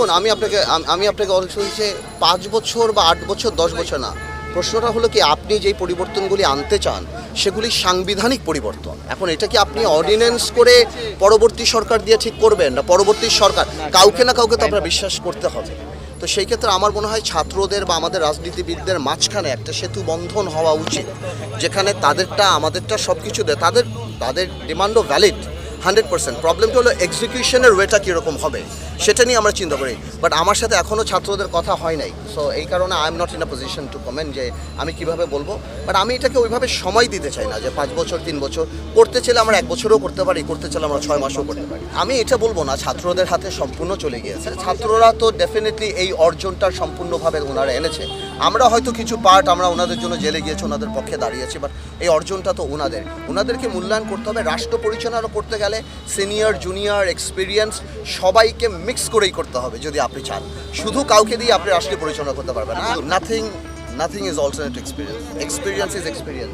দেখুন আমি আপনাকে বলছি যে 5 বছর বা 8 বছর 10 বছর না, প্রশ্নটা হলো কি আপনি যেই পরিবর্তনগুলি আনতে চান সেগুলি সাংবিধানিক পরিবর্তন। এখন এটা কি আপনি অর্ডিন্যান্স করে পরবর্তী সরকার দিয়ে ঠিক করবেন, না পরবর্তী সরকার কাউকে না কাউকে তো আপনার বিশ্বাস করতে হবে। তো সেই ক্ষেত্রে আমার মনে হয় ছাত্রদের বা আমাদের রাজনীতিবিদদের মাঝখানে একটা সেতু বন্ধন হওয়া উচিত, যেখানে তাদেরটা আমাদেরটা সব কিছু দেয়, তাদের ডিমান্ডও ভ্যালিড 100%। প্রবলেমটা হলো এক্সিকিউশনের ওয়েটা কীরকম হবে সেটা নিয়ে আমরা চিন্তা করি। বাট আমার সাথে এখনও ছাত্রদের কথা হয় নাই, সো এই কারণে I am not in a position to comment যে আমি কীভাবে বলবো। বাট আমি এটাকে ওইভাবে সময় দিতে চাই না যে 5 বছর 3 বছর, করতে চাইলে আমরা 1 বছরও করতে পারি, করতে চাইলে আমরা 6 মাসও করতে পারি। আমি এটা বলবো না ছাত্রদের হাতে সম্পূর্ণ চলে গিয়েছে, ছাত্ররা তো ডেফিনেটলি এই অর্জনটা সম্পূর্ণভাবে ওনারা এনেছে। আমরা হয়তো কিছু পার্ট আমরা ওনাদের জন্য জেলে গিয়েছি, ওনাদের পক্ষে দাঁড়িয়েছি, বাট এই অর্জনটা তো ওনাদেরকে মূল্যায়ন করতে হবে। রাষ্ট্র পরিচালনা করতে গেলে সিনিয়র জুনিয়র এক্সপিরিয়েন্স সবাইকে মিক্স করেই করতে হবে যদি আপনি চান। শুধু কাউকে দিয়ে আপনি রাষ্ট্রীয় পরিচালনা করতে পারবেন না। Nothing is also experience is experience.